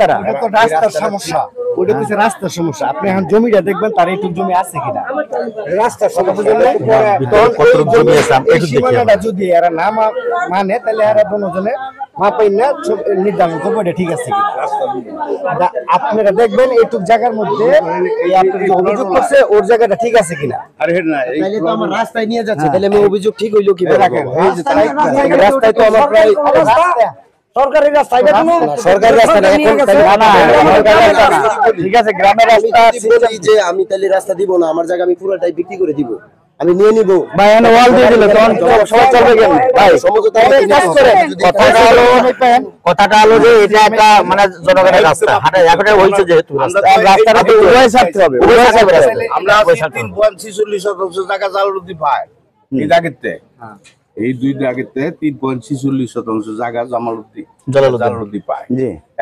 ওটা তো রাস্তার সমস্যা, ওটা হচ্ছে রাস্তার সমস্যা। আপনি এখন জমিটা দেখবেন তার একটু জমি আছে কিনা, রাস্তার সমস্যা। সীমানাটা যদি এরা না মানে তাহলে এরা দুজনে মাপাই না নির্ধারণ করবো এটা ঠিক আছে কিনা। আপনারা দেখবেন এইটুক জায়গার মধ্যে অভিযোগ করছে ওর জায়গাটা ঠিক আছে কিনা। তাহলে তো আমার রাস্তায় নিয়ে যাচ্ছে, তাহলে আমি অভিযোগ ঠিক হইলো কি রাখেন রাস্তায় তো আমার প্রায় সরকারি রাস্তা, এটা কোনো সরকারি রাস্তা না, ঠিক আছে গ্রামের রাস্তা যে আমি তাহলে রাস্তা দিব না, আমার জায়গা আমি পুরোটাই বিক্রি করে দিব, আমি নিয়ে নিব ভাই। এখানে ওয়াল দিয়ে দিলে তখন সবাই চলবে কেন ভাই? সমঝোতা কাজ করে। কথাটা হলো যে এটা একটা মানে জনগণের রাস্তা, হাঁটা এখন হইছে যেহেতু রাস্তাটা তো উভয় ছাড়তে হবে, উভয় ছাড়তে হবে। আমরা 3.46% জায়গা জালরুদি পাই এই জায়গাতে, এই দুই জায়গাতে 3.46% জায়গা জালালউদ্দিন পায়।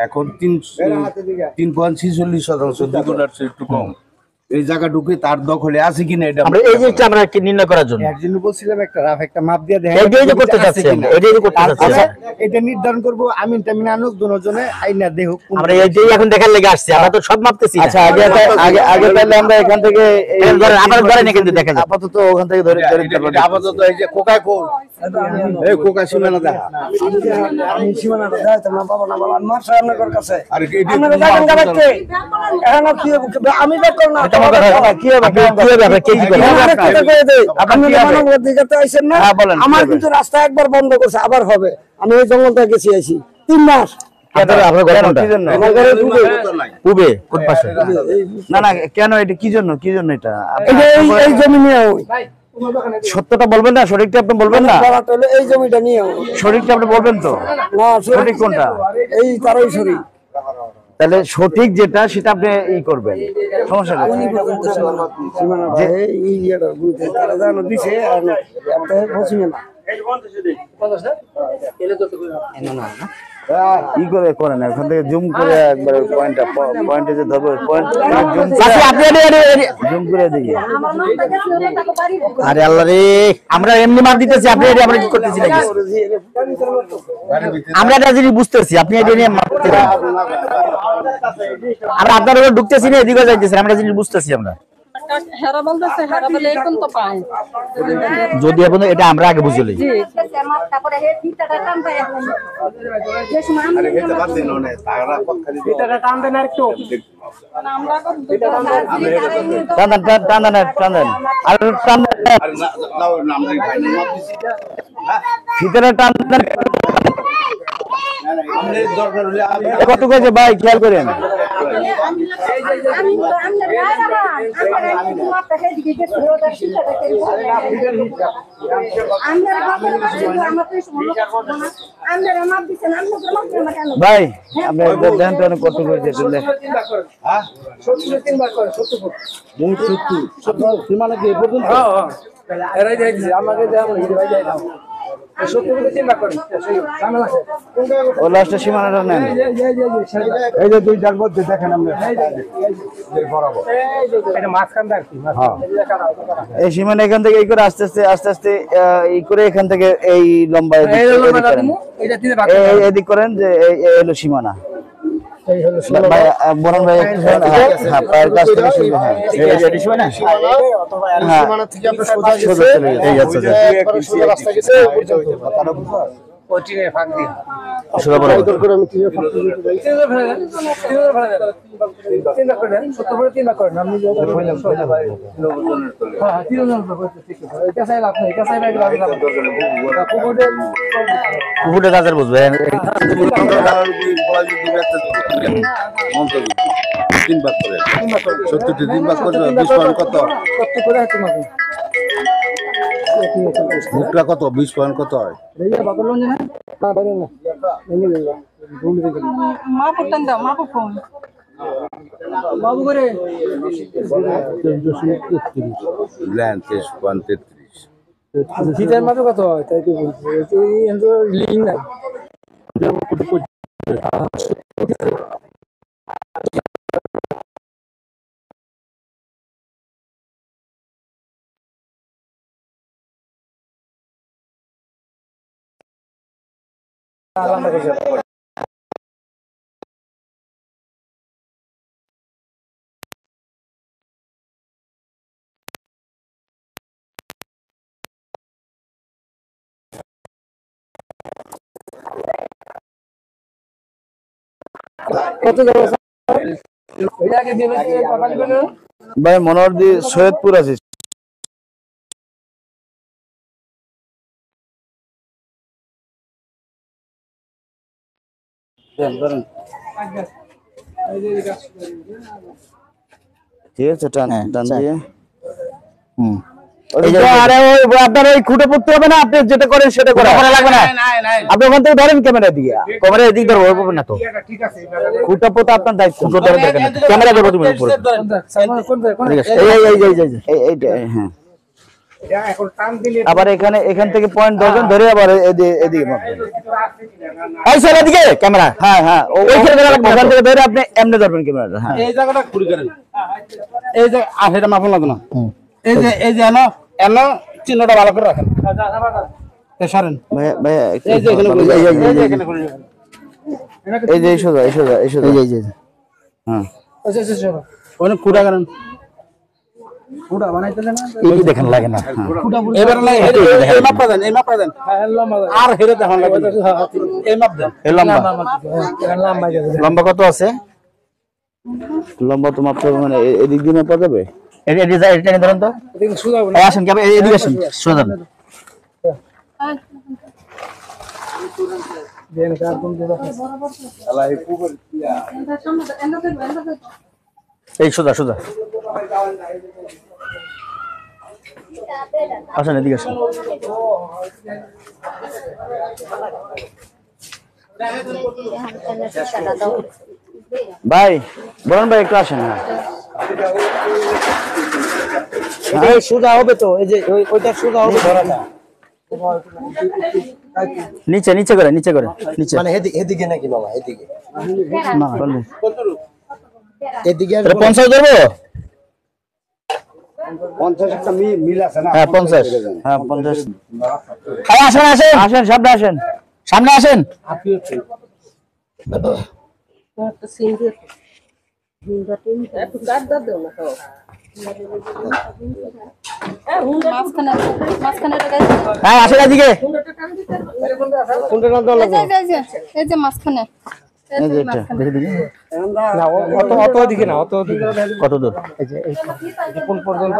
এখন 3.46% দ্বিগুণের চেয়ে একটু কম এই জায়গা ঢুকে তার দখলে আছে কিনা এটা আমরা এই জিনিসটা আমরা কি নির্ণয় করার জন্য একদিন বলছিলাম একটা রাফ একটা মাপ দিয়ে দেখেন, এটাই যে করতে চাচ্ছি আমরা, এটাই যে করতে চাচ্ছি, এটা নির্ধারণ করব। আমিন টামিন আনুক দুজনে আইনা দেখুক, আমরা এইটাই এখন দেখার লাগি আসছি। আমরা তো সব মাপতেছি। আচ্ছা আগে তাহলে আমরা এখান থেকে আবার ধরে না, কিন্তু দেখা যায় আপাতত ওখান থেকে ধরে আপাতত এই যে কোকায় কোল এই কোকা সীমানা দেখা, আমি সীমানা দেখা না বাবা না বাবা মার সামনের কাছে আরে কি আপনারা দেখেন গাবাইতে এখন কি আমি বের করব না আমার কিন্তু রাস্তা একবার বন্ধ করছে, আবার হবে। আমি এই জঙ্গলটা গেছি আইছি 3 মাস। না না কেন এটা কি জন্য এটা এই জমি নিয়ে সত্যটা বলবেন না, সঠিকটা আপনি বলবেন না, এই জমিটা নিয়ে সঠিকটা আপনি বলবেন তো। না সঠিক কোনটা? এই তারই সঠিক। তাহলে সঠিক যেটা সেটা আপনি ই করবেন, সমস্যা নেই। ই করে করেন ওখান থেকে জুম করে একবার পয়েন্টে যে ধরবো জুম করে দিই। আরে আল্লাহ রে, আমরা এমনি মার দিতেছি, আপনি আমরা কি করতেছি নাকি? আমরা এটা জিনিস বুঝতেছি, আপনি এটা নিয়ে মারতে আমরা আপনার উপর ঢুকতেছি না, এদিকে যাইতেছি, আমরা জিনিস বুঝতেছি। আমরা যদি এখন এটা আমরা আগে বুঝলি কত কয়েছে ভাই খেয়াল করেন। ভাই আপনি কত করেছে সীমানা কি পর্যন্ত সীমানাটা নেন, এই যে দুইটার মধ্যে দেখেন এই সীমানা এখান থেকে এই করে আস্তে আস্তে এই করে এখান থেকে এই লম্বা এদিক করেন যে এই হলো সীমানা। বরং ভাই পায়ের কাছ থেকে পুকুরে কাজের বুঝবে 3 ভাগ করে 70টি 3 ভাগ করে 20 পয়েন্ট কত মুখটা কত 20 পয়েন্ট কত হয় বাবু করে মাত্র কত হয় তাই তো লিঙ্ক নাই কত যাবে ভাই মনোহরদি সৈয়দপুর আছে ঠিক আছে টান দিয়ে আরে ওই আপনার ওই খুঁটে পড়তে হবে না আপনি যেটা করেন সেটা করা লাগবে না আপনি ওখান থেকে ধরেন ক্যামেরা দিয়ে ক্যামেরা এদিক ধরো ওরকম না তো খুঁটে পোতা আপনার দায়িত্ব ধরেন ক্যামেরা ধরো তুমি উপরে এইটা হ্যাঁ এখন টান দিলে আবার এখান থেকে পয়েন্ট ধরবেন ধরে আবার এদিকে এই স্যার এদিকে ক্যামেরা হ্যাঁ হ্যাঁ ওইখানে ওখান থেকে ধরে আপনি এমনি ধরবেন ক্যামেরাটা হ্যাঁ এই জায়গাটা ঘুরে করেন এই যে আহেটা মাপন লাগবে না এই যে এনো চিহ্নটা ভালো করে রাখেন সরেন ভাই এই যে এখানে এই যে সোজা এই যে হ্যাঁ আচ্ছা ওখানে কুড়া করেন কুড়া বানাইতে না এই দেখেন লাগে না এবারে লাগে এই মাপা দেন আর হেরে দেখুন লাগে এই মাপ দেন এই লম্বা কত আছে লম্বা তো মাপতে মানে এদিক দিয়ে মাপা যাবে এদিকে ধরেন তো এদিকে সোজা হবে আসেন কি এদিকে আসেন সোজা দেন দেন কার কোন দিকে আল্লাহ এই পুকুর এই সোজা আসেন এদিকে আসেন ভাই বরুণ ভাই একটু আসেন না এই সোজা হবে তো এই যে ওইটা সোজা হবে ধরাটা নিচে করে মানে এদিকে নাকি বাবা এদিকে না বলে এদিকে 50 ধরবো 50 একটা মিল আছে না হ্যাঁ 50 হ্যাঁ 50 ভাই আসেন সামনে আসেন আপনি একটা সিন দিয়ে একটু কাট দাও না তো মাঝখানে হ্যাঁ আসেন এদিকে কোনটা নাম দাও লাগবে এই যে মাঝখানে অত দিকে না কত দূর এই যে কোন পর্যন্ত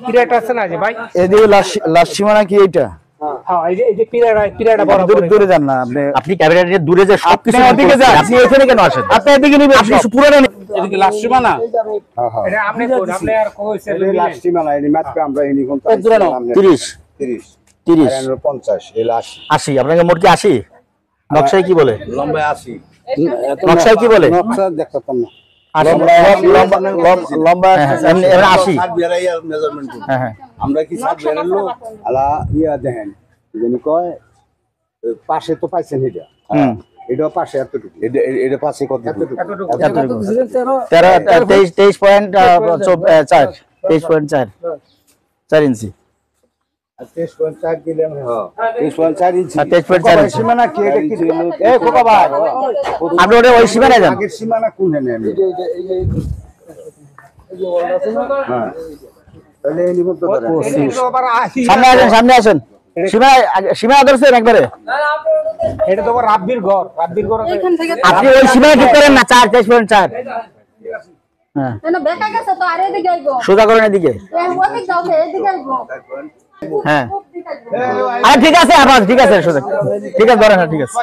পিরাটা আছে না যে ভাই এদিকে লাস্ট সীমানা কি এইটা হ্যাঁ এই যে পিরাটা বড় দূরে যান না আপনি ক্যামেরাটা দূরে যে সবকিছু ওদিকে যান আপনি এখানে কেন আসেন আপনি এদিকে নিবেন আপনি পুরোটা এদিকে লাস্ট সীমানা হ্যাঁ হ্যাঁ এটা আপনি কইছেন লাস্ট সীমানা এই ম্যাচে আমরা ইনি কোন 30 আর 50 এই 80 আপনাকে মোট কি 80 নকশায় কি বলে লম্বায় 80 নকশায় কি বলে নকশা দেখতাম না লম্বা 80 হ্যাঁ আমরা কি সাত বেরালো আলা ইয়া দেখেন জানি কয় পাশে তো পাইছেন এটা পাশে এতটুকু এটা পাশে কত এতটুকু 23.4 ইঞ্চি 23.4 দিলেন হ্যাঁ 23.4 ইঞ্চি 23.4 সীমানা কি এটা কি এই কোকা ভাই আপনি ওটা ওই সীমানা যান আগের সীমানা কোন নেন এই যে ওটা আছে না হ্যাঁ তাহলে এই নিমত ধরেন সামনে আসেন সীমা আদর্শের একবারে এটা তো রাব্বির ঘর এখান থেকে আপনি ওই সীমা ঠিক করেন না 23.4 হ্যাঁ না বেকা গেছে তো আরে এদিকে আইবো সোজা করেন এদিকে ওদিকে যাও এদিকে আইবো হ্যাঁ আরে ঠিক আছে আবার ঠিক আছে সোজা ঠিক আছে ধরেন ঠিক আছে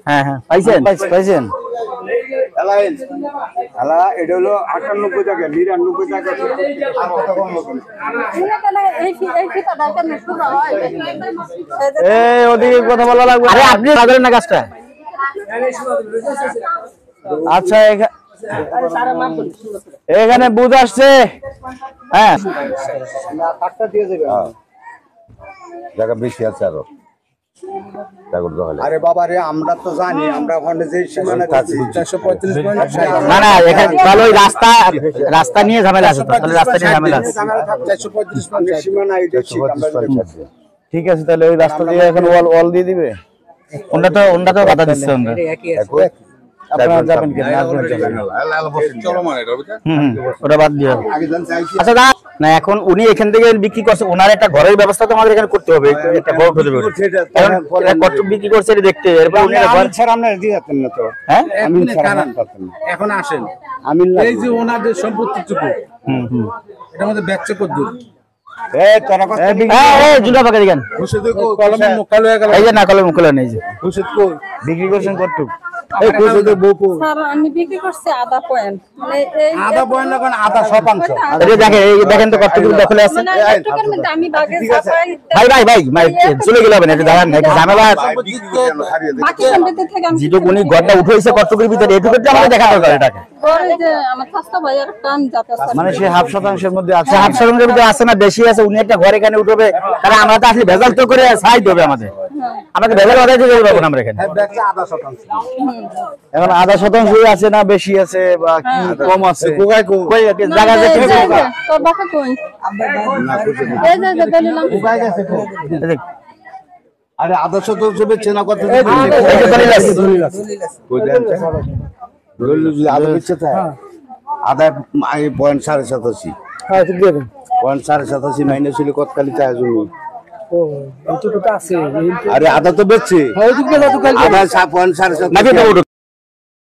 হ্যাঁ পাইছেন আলা এটা হলো 98 টাকা 99 টাকা আর কত কম লোক এই ফিতা ডাটা মিষ্টি হয় এই ওদিকে কথা বলা লাগবে আরে আপনি সাধারণ না কাজটা আচ্ছা এখানে বুঝ আসছে হ্যাঁ টাকা দিয়ে যাবে জায়গা বেশি আছে আরো আরে বাবা রে আমরা তো জানি আমরা ওখানে যে সীমানা আছে 435 না এখানে তাহলে ওই রাস্তা নিয়ে ঝামেলা আছে তাহলে রাস্তা নিয়ে ঝামেলা আছে 435 সীমানা এটা ঠিক আছে তাহলে ওই রাস্তা দিয়ে এখন ওয়াল দিয়ে দিবে ওন্ডা তো কথা দিচ্ছে আমরা আপনারা যাবেন কি আসবেন চলো মানে এটা বুঝছেন ওটা বাদ দিয়ে আচ্ছা দা না এখন উনি এখান থেকে বিক্রি করছে ওনার একটা ঘরের ব্যবস্থা তো আমাদের এখানে করতে হবে একটা বড় হতে হবে কত বিক্রি করছে এটা দেখতে এরপর উনি ঘর ছাড়া আমরা দিয়ে যেতেন না তো হ্যাঁ আমি ছাড়া পারতাম না এখন আসেন আমি এই যে ওনাদের সম্পত্তিটুকু এটার মধ্যে ব্যবসা করতে এই তোরা কথা এই জুলা পাকা দিগান কলমে মুকাল হয়ে গেল এই যে না কলম মুকলা নেই যে খুশিত কো বিক্রি করছেন কতটুক এই খুশিত বউকো স্যার আমি বিক্রি করছি আধা পয়েন্ট মানে এই আধা পয়েন্ট না কোন আধা শতাংশ এই দেখেন এই দেখেন তো কতটুকু দখলে আছে মানে একটুখানি মধ্যে আমি বাগে সাফাই ভাই চলে গেল হবে না একটু দাঁড়ান একটু ঝামেলা বাকি সম্পত্তি থেকে আমি যেটুকু উনি ঘরটা উঠাইছে কতটুকুর ভিতরে এটুকু আমাদের দেখা দরকার এটাকে ঘরে যে আমার স্বাস্থ্য ভাইয়ের কাম যাতে মানে সে হাফ শতাংশের মধ্যে আছে হাফ শতাংশের ভিতরে আছে না বেশি আছে উনি একটা ঘর এখানে উঠবে কারণ আমরা তো আসলে ভেজাল তো করে সাইড হবে আমাদের আমাকে ভেজাল বাধাই দিতে পারবো না আমরা এখানে আধা শতাংশ এখন আধা শতাংশই আছে না বেশি আছে বা কি কম আছে কোকায় কই জায়গা যে তোর বাপে কই এই যে বলিলাম কোকায় গেছে আরে আধা শতাংশ বেচে না কত আধা বেচে তাই আধা পয়েন্ট 87.5 হ্যাঁ ঠিক দিয়ে দেন পয়েন্ট 87.5 মাইনাস ছিল কতকালি চায় জমি ও এইটুকু তো আছে আরে আধা তো বেচছে হ্যাঁ ওইটুকু তো কাল আধা 0.87 নাকি